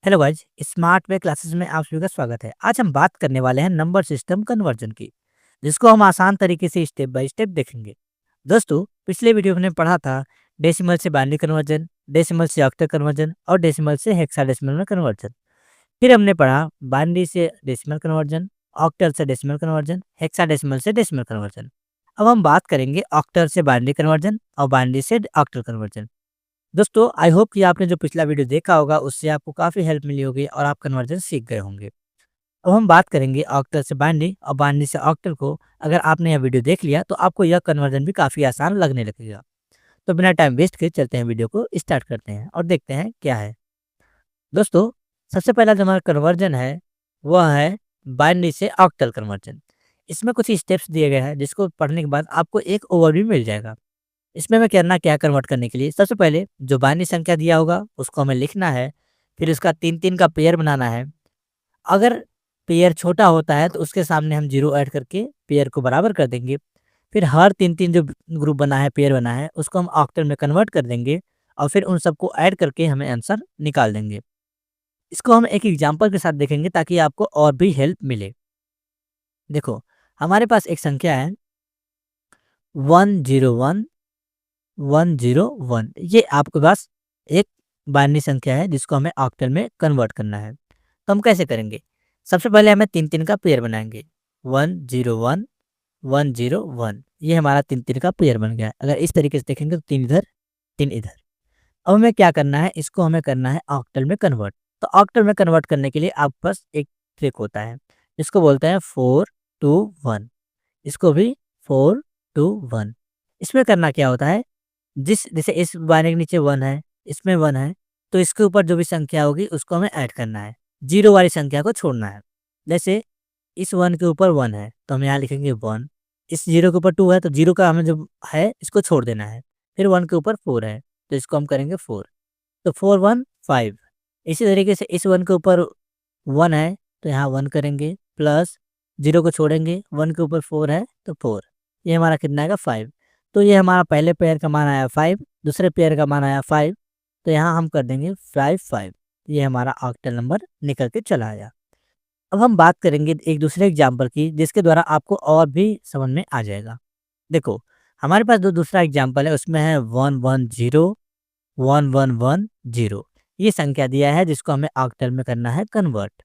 Hello guys, smart way classes में आप सभी का स्वागत है। आज हम बात करने वाले हैं नंबर सिस्टम कन्वर्जन की, जिसको हम आसान तरीके से स्टेप बाय स्टेप देखेंगे। दोस्तों, पिछले वीडियो में हमने पढ़ा था डेसिमल से बाइनरी कन्वर्जन, डेसिमल से ऑक्टल कन्वर्जन और डेसिमल से हेक्साडेसिमल में कन्वर्जन। फिर हमने पढ़ा बाइनरी से डेसिमल कन्वर्जन, ऑक्टल से डेसिमल कन्वर्जन, हेक्साडेसिमल से डेसिमल कन्वर्जन। अब हम बात करेंगे ऑक्टल से बाइनरी कन्वर्जन और बाइनरी से ऑक्टल कन्वर्जन। दोस्तों, आई होप कि आपने जो पिछला वीडियो देखा होगा उससे आपको काफ़ी हेल्प मिली होगी और आप कन्वर्जन सीख गए होंगे। अब हम बात करेंगे ऑक्टल से बाइनरी और बाइनरी से ऑक्टल को। अगर आपने यह वीडियो देख लिया तो आपको यह कन्वर्जन भी काफ़ी आसान लगने लगेगा। तो बिना टाइम वेस्ट के चलते हैं, वीडियो को स्टार्ट करते हैं और देखते हैं क्या है। दोस्तों, सबसे पहला जो हमारा कन्वर्जन है वह है बाइनरी से ऑक्टल कन्वर्जन। इसमें कुछ स्टेप्स दिए गए हैं जिसको पढ़ने के बाद आपको एक ओवरव्यू मिल जाएगा। इसमें हमें करना क्या है कन्वर्ट करने के लिए, सबसे पहले जो बाइनरी संख्या दिया होगा उसको हमें लिखना है। फिर उसका 3-3 का पेयर बनाना है। अगर पेयर छोटा होता है तो उसके सामने हम 0 ऐड करके पेयर को बराबर कर देंगे। फिर हर 3-3 जो ग्रुप बना है, पेयर बना है, उसको हम ऑक्टल में कन्वर्ट कर देंगे और फिर उन सबको ऐड करके हमें आंसर निकाल देंगे। इसको हम एक एग्जाम्पल के साथ देखेंगे ताकि आपको और भी हेल्प मिले। देखो, हमारे पास एक संख्या है 101 101। ये आपके पास एक बाइनरी संख्या है जिसको हमें ऑक्टल में कन्वर्ट करना है। तो हम कैसे करेंगे? सबसे पहले हमें 3-3 का पेयर बनाएंगे। 101 101, ये हमारा 3-3 का पेयर बन गया। अगर इस तरीके से देखेंगे तो 3 इधर 3 इधर। अब हमें क्या करना है, इसको हमें करना है ऑक्टल में कन्वर्ट। तो ऑक्टल में कन्वर्ट करने के लिए आपके पास एक ट्रिक होता है, इसको बोलते हैं 4-2-1। इसको भी 4-2-1। इसमें करना क्या होता है, जैसे इस बाइनरी के नीचे 1 है, इसमें 1 है, तो इसके ऊपर जो भी संख्या होगी उसको हमें ऐड करना है। 0 वाली संख्या को छोड़ना है। जैसे इस 1 के ऊपर 1 है तो हम यहाँ लिखेंगे 1। इस 0 के ऊपर 2 है तो 0 का हमें जो है इसको छोड़ देना है। फिर 1 के ऊपर 4 है तो इसको हम करेंगे 4। तो 4 1 5। इसी तरीके से इस 1 के ऊपर 1 है तो यहाँ 1 करेंगे, प्लस 0 को छोड़ेंगे, 1 के ऊपर 4 है तो 4। ये हमारा कितना आएगा 5। तो ये हमारा पहले पेयर का मान आया 5, दूसरे पेयर का मान आया 5। तो यहाँ हम कर देंगे 5-5। ये हमारा ऑक्टल नंबर निकल के चला आया। अब हम बात करेंगे एक दूसरे एग्जाम्पल की जिसके द्वारा आपको और भी समझ में आ जाएगा। देखो, हमारे पास जो दूसरा एग्जाम्पल है उसमें है 110 1110। ये संख्या दिया है जिसको हमें ऑक्टल में करना है कन्वर्ट।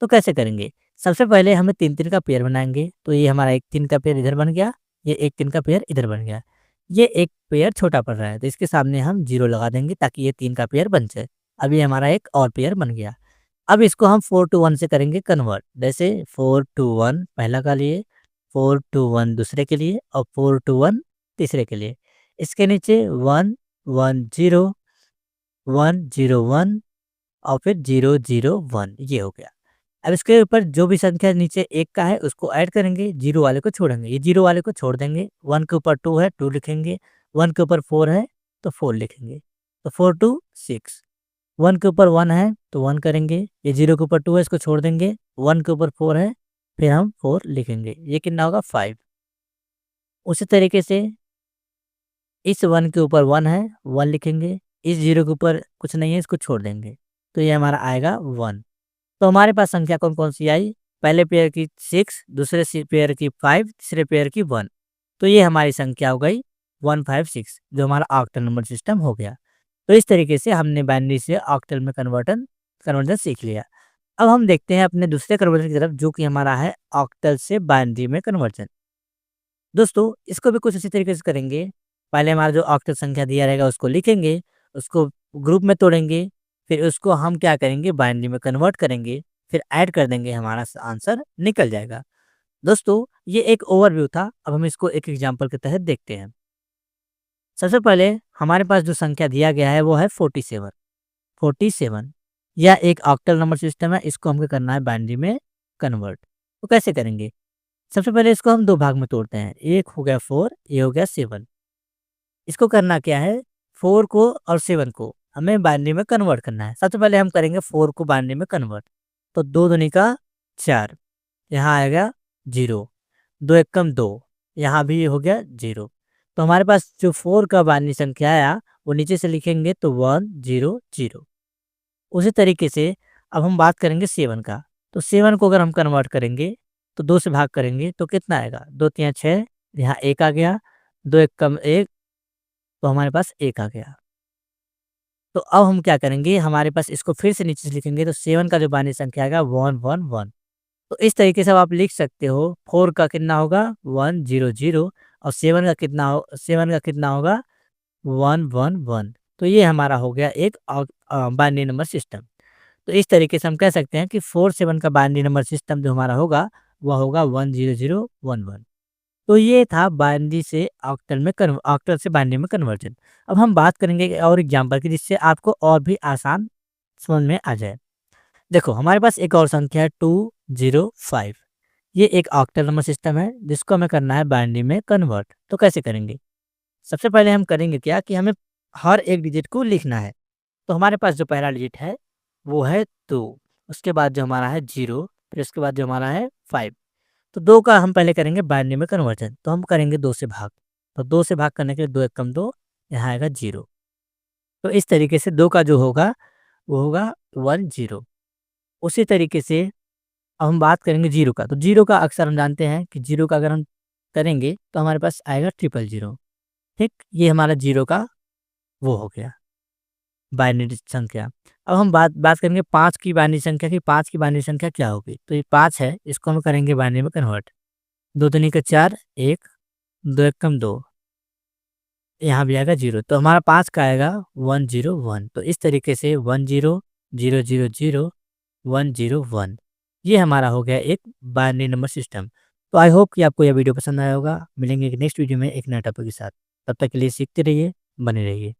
तो कैसे करेंगे? सबसे पहले हमें 3-3 का पेयर बनाएंगे। तो ये हमारा एक 3 का पेयर इधर बन गया, ये एक 3 का पेयर इधर बन गया। ये एक पेयर छोटा पड़ रहा है तो इसके सामने हम 0 लगा देंगे ताकि ये 3 का पेयर बन जाए। अब ये हमारा एक और पेयर बन गया। अब इसको हम 4-1 से करेंगे कन्वर्ट। जैसे 4-1 पहला का लिए, 4-1 दूसरे के लिए और 4-1 तीसरे के लिए। इसके नीचे 1-1-0 1-0-1 और फिर 0-0-1, ये हो गया। अब इसके ऊपर जो भी संख्या नीचे 1 का है उसको ऐड करेंगे, 0 वाले को छोड़ेंगे। ये 0 वाले को छोड़ देंगे। 1 के ऊपर 2 है 2 लिखेंगे, 1 के ऊपर 4 है तो 4 लिखेंगे। तो 4-2-6। 1 के ऊपर 1 है तो 1 करेंगे, ये 0 के ऊपर 2 है इसको छोड़ देंगे, 1 के ऊपर 4 है फिर हम 4 लिखेंगे। ये कितना होगा 5। उसी तरीके से इस 1 के ऊपर 1 है, 1 लिखेंगे, इस 0 के ऊपर कुछ नहीं है इसको छोड़ देंगे। तो ये हमारा आएगा 1। तो हमारे पास संख्या कौन-कौन सी आई? पहले पेयर की 6, दूसरे पेयर की 5, तीसरे पेयर की 1। तो ये हमारी संख्या हो गई 156, जो हमारा ऑक्टल नंबर सिस्टम हो गया। तो इस तरीके से हमने बाइनरी से ऑक्टल में कन्वर्जन सीख लिया। अब हम देखते हैं अपने दूसरे कन्वर्जन की तरफ, जो कि हमारा है ऑक्टल से बाइनरी में कन्वर्जन। दोस्तों, इसको भी कुछ इसी तरीके से करेंगे। पहले हमारा जो ऑक्टल संख्या दिया रहेगा उसको लिखेंगे, उसको ग्रुप में तोड़ेंगे, फिर उसको हम क्या करेंगे बाइनरी में कन्वर्ट करेंगे, फिर ऐड कर देंगे, हमारा आंसर निकल जाएगा। दोस्तों, ये एक ओवरव्यू था। अब हम इसको एक एग्जांपल के तहत देखते हैं। सबसे पहले हमारे पास जो संख्या दिया गया है वो है 47। 47 यह एक ऑक्टल नंबर सिस्टम है, इसको हमको करना है बाइनरी में कन्वर्ट। तो कैसे करेंगे? सबसे पहले इसको हम 2 भाग में तोड़ते हैं। एक हो गया 4, ये हो गया 7। इसको करना क्या है, 4 को और 7 को हमें बाइनरी में कन्वर्ट करना है। सबसे पहले हम करेंगे 4 को बाइनरी में कन्वर्ट। तो 2 दूनी का 4, यहाँ आएगा 0, 2 एकम 2, यहाँ भी हो गया 0। तो हमारे पास जो 4 का बाइनरी संख्या आया वो नीचे से लिखेंगे तो 1 0 0। उसी तरीके से अब हम बात करेंगे 7 का। तो 7 को अगर हम कन्वर्ट करेंगे तो 2 से भाग करेंगे तो कितना आएगा? 2 तिया 6, यहाँ 1 आ गया, 2 एक कम 1, तो हमारे पास 1 आ गया। तो अब हम क्या करेंगे, हमारे पास इसको फिर से नीचे से लिखेंगे तो 7 का जो बाइनरी संख्या आएगा 111। तो इस तरीके से अब आप लिख सकते हो 4 का कितना होगा 100 और 7 का कितना होगा 111। तो ये हमारा हो गया एक बाइनरी नंबर सिस्टम। तो इस तरीके से हम कह सकते हैं कि 4 7 का बाइनरी नंबर सिस्टम जो हमारा होगा वह होगा 10011। तो ये था बाइनरी से ऑक्टल से बाइनरी में कन्वर्जन। अब हम बात करेंगे एक और एग्जांपल की जिससे आपको और भी आसान समझ में आ जाए। देखो हमारे पास एक और संख्या है 205। ये एक ऑक्टल नंबर सिस्टम है जिसको हमें करना है बाइनरी में कन्वर्ट। तो कैसे करेंगे? सबसे पहले हम करेंगे क्या कि हमें हर एक डिजिट को लिखना है। तो हमारे पास जो पहला डिजिट है वो है 2, उसके बाद जो हमारा है 0, फिर उसके बाद जो हमारा है 5। तो 2 का हम पहले करेंगे बाइनरी में कन्वर्जन, तो हम करेंगे 2 से भाग। तो 2 से भाग करने के लिए 2 एक कम 2, यहाँ आएगा 0। तो इस तरीके से 2 का जो होगा वो होगा 10। उसी तरीके से अब हम बात करेंगे 0 का। तो 0 का अक्सर हम जानते हैं कि 0 का अगर हम करेंगे तो हमारे पास आएगा 000। ठीक, ये हमारा 0 का वो हो गया बाइनरी संख्या। अब हम बात बात करेंगे 5 की बाइनरी संख्या की। 5 की बाइनरी संख्या क्या होगी? तो ये 5 है, इसको हम करेंगे बाइनरी में कन्वर्ट। 2 दूनी का 4, 1, 2 एक कम 2, यहाँ भी आएगा 0। तो हमारा 5 का आएगा 101। तो इस तरीके से 10000101, ये हमारा हो गया एक बाइनरी नंबर सिस्टम। तो आई होप कि आपको यह वीडियो पसंद आया होगा। मिलेंगे एक नेक्स्ट वीडियो में एक नए टॉपिक के साथ। तब तक के लिए सीखते रहिए, बने रहिए।